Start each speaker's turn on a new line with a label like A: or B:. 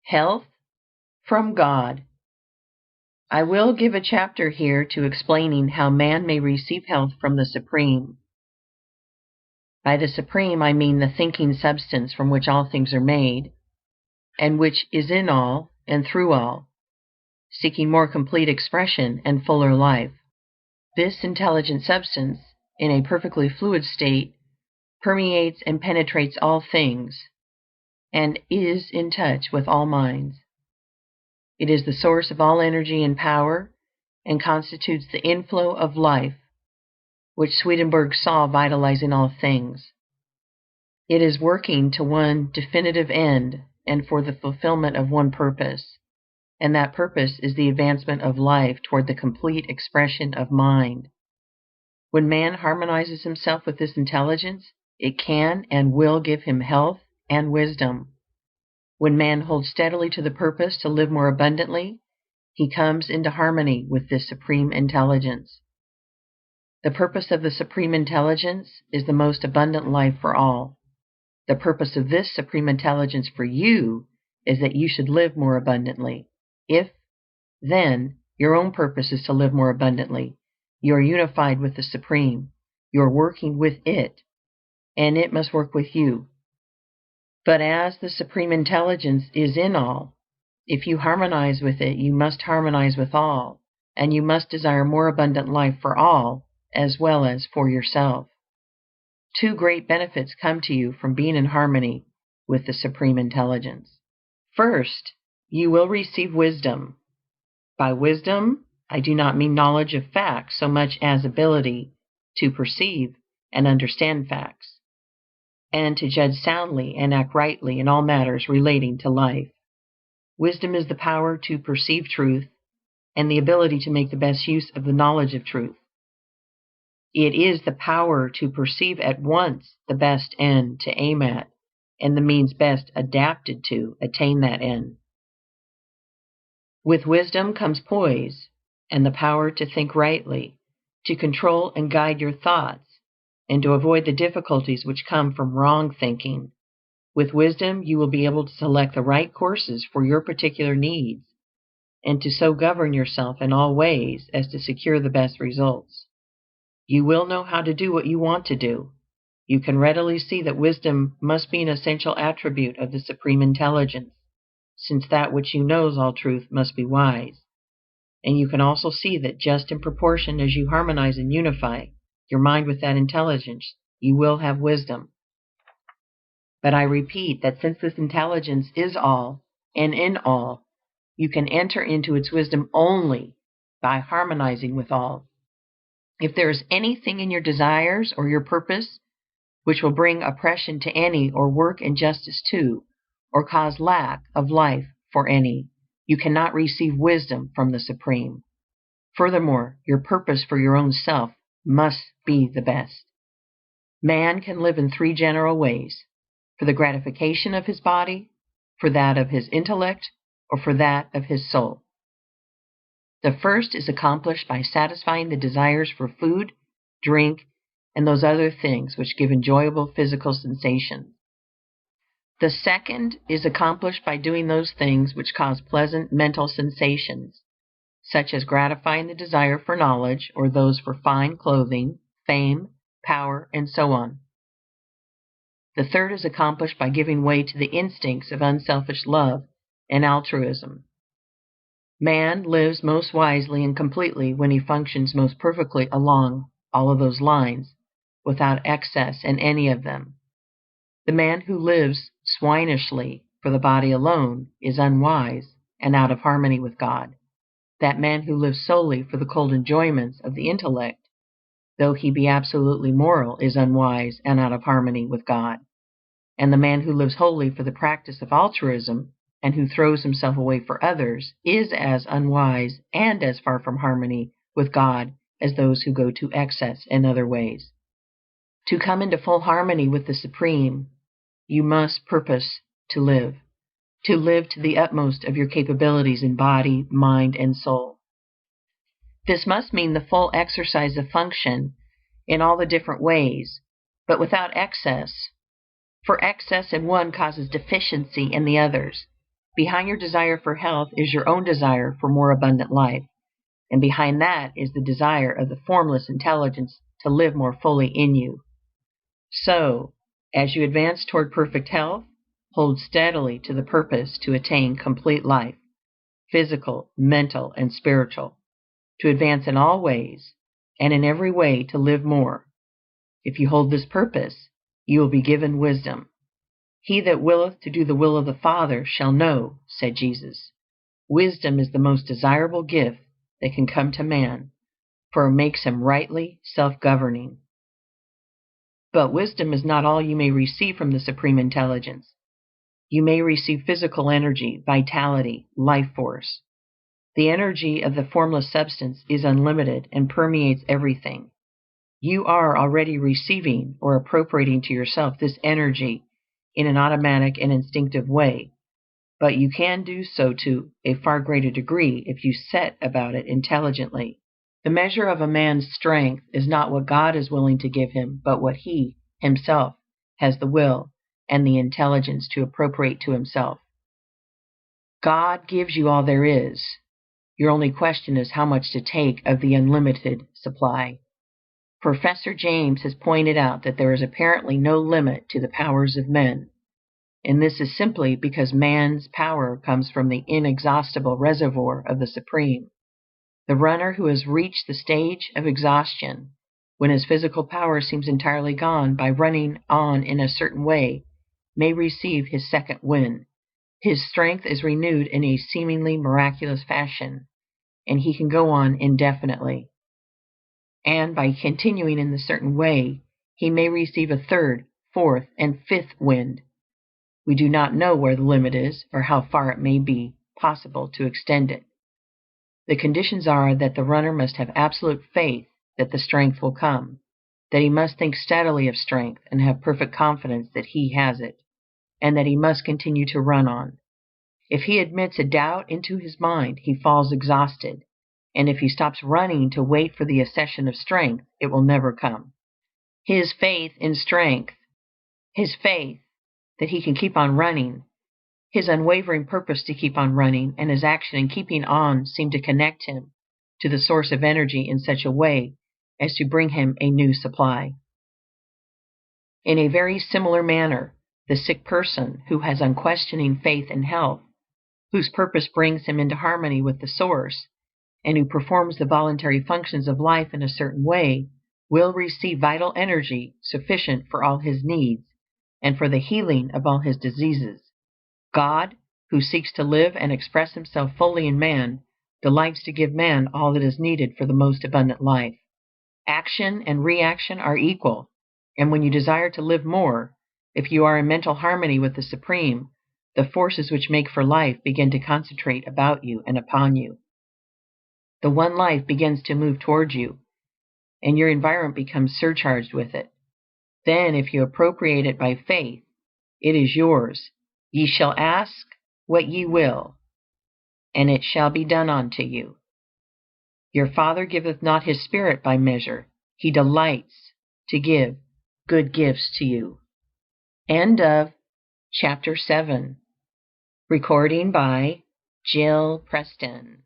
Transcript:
A: Health from God. I will give a chapter here to explaining how man may receive health from the Supreme. By the Supreme I mean the thinking substance from which all things are made, and which is in all and through all, seeking more complete expression and fuller life. This intelligent substance, in a perfectly fluid state, permeates and penetrates all things, and is in touch with all minds. It is the source of all energy and power, and constitutes the inflow of life, which Swedenborg saw vitalizing all things. It is working to one definitive end and for the fulfillment of one purpose, and that purpose is the advancement of life toward the complete expression of mind. When man harmonizes himself with this intelligence, it can and will give him health and wisdom. When man holds steadily to the purpose to live more abundantly, he comes into harmony with this Supreme Intelligence. The purpose of the Supreme Intelligence is the most abundant life for all. The purpose of this Supreme Intelligence for you is that you should live more abundantly. If, then, your own purpose is to live more abundantly, you are unified with the Supreme, you are working with it, and it must work with you. But as the Supreme Intelligence is in all, if you harmonize with it, you must harmonize with all, and you must desire more abundant life for all as well as for yourself. Two great benefits come to you from being in harmony with the Supreme Intelligence. First, you will receive wisdom. By wisdom, I do not mean knowledge of facts so much as ability to perceive and understand facts, and to judge soundly and act rightly in all matters relating to life. Wisdom is the power to perceive truth and the ability to make the best use of the knowledge of truth. It is the power to perceive at once the best end to aim at and the means best adapted to attain that end. With wisdom comes poise and the power to think rightly, to control and guide your thoughts, and to avoid the difficulties which come from wrong thinking. With wisdom, you will be able to select the right courses for your particular needs, and to so govern yourself in all ways as to secure the best results. You will know how to do what you want to do. You can readily see that wisdom must be an essential attribute of the Supreme Intelligence, since that which you knows all truth must be wise. And you can also see that just in proportion as you harmonize and unify your mind with that intelligence, you will have wisdom. But I repeat that since this intelligence is all and in all, you can enter into its wisdom only by harmonizing with all. If there is anything in your desires or your purpose which will bring oppression to any, or work injustice to, or cause lack of life for any, you cannot receive wisdom from the Supreme. Furthermore, your purpose for your own self must be the best. Man can live in three general ways: for the gratification of his body, for that of his intellect, or for that of his soul. The first is accomplished by satisfying the desires for food, drink, and those other things which give enjoyable physical sensations. The second is accomplished by doing those things which cause pleasant mental sensations, such as gratifying the desire for knowledge, or those for fine clothing, fame, power, and so on. The third is accomplished by giving way to the instincts of unselfish love and altruism. Man lives most wisely and completely when he functions most perfectly along all of those lines, without excess in any of them. The man who lives swinishly for the body alone is unwise and out of harmony with God. That man who lives solely for the cold enjoyments of the intellect, though he be absolutely moral, is unwise and out of harmony with God. And the man who lives wholly for the practice of altruism, and who throws himself away for others, is as unwise and as far from harmony with God as those who go to excess in other ways. To come into full harmony with the Supreme, you must purpose to live to the utmost of your capabilities in body, mind, and soul. This must mean the full exercise of function in all the different ways, but without excess, for excess in one causes deficiency in the others, Behind your desire for health is your own desire for more abundant life, and behind that is the desire of the formless intelligence to live more fully in you. So, as you advance toward perfect health, hold steadily to the purpose to attain complete life, physical, mental, and spiritual, to advance in all ways, and in every way to live more. If you hold this purpose, you will be given wisdom. He that willeth to do the will of the Father shall know, said Jesus. Wisdom is the most desirable gift that can come to man, for it makes him rightly self-governing. But wisdom is not all you may receive from the Supreme Intelligence. You may receive physical energy, vitality, life force. The energy of the formless substance is unlimited and permeates everything. You are already receiving or appropriating to yourself this energy in an automatic and instinctive way, but you can do so to a far greater degree if you set about it intelligently. The measure of a man's strength is not what God is willing to give him, but what he himself has the will and the intelligence to appropriate to himself. God gives you all there is. Your only question is how much to take of the unlimited supply. Professor James has pointed out that there is apparently no limit to the powers of men, and this is simply because man's power comes from the inexhaustible reservoir of the Supreme. The runner who has reached the stage of exhaustion, when his physical power seems entirely gone, by running on in a certain way, may receive his second wind. His strength is renewed in a seemingly miraculous fashion, and he can go on indefinitely. And by continuing in the certain way, he may receive a third, fourth, and fifth wind. We do not know where the limit is, or how far it may be possible to extend it. The conditions are that the runner must have absolute faith that the strength will come, that he must think steadily of strength and have perfect confidence that he has it, and that he must continue to run on. If he admits a doubt into his mind, he falls exhausted, and if he stops running to wait for the accession of strength, it will never come. His faith in strength, his faith that he can keep on running, his unwavering purpose to keep on running, and his action in keeping on seem to connect him to the source of energy in such a way as to bring him a new supply. In a very similar manner, the sick person who has unquestioning faith in health, whose purpose brings him into harmony with the Source, and who performs the voluntary functions of life in a certain way, will receive vital energy sufficient for all his needs and for the healing of all his diseases. God, who seeks to live and express himself fully in man, delights to give man all that is needed for the most abundant life. Action and reaction are equal, and when you desire to live more, if you are in mental harmony with the Supreme, the forces which make for life begin to concentrate about you and upon you. The One Life begins to move towards you, and your environment becomes surcharged with it. Then, if you appropriate it by faith, it is yours. Ye shall ask what ye will, and it shall be done unto you. Your Father giveth not his Spirit by measure. He delights to give good gifts to you. End of Chapter 7. Recording by Jill Preston.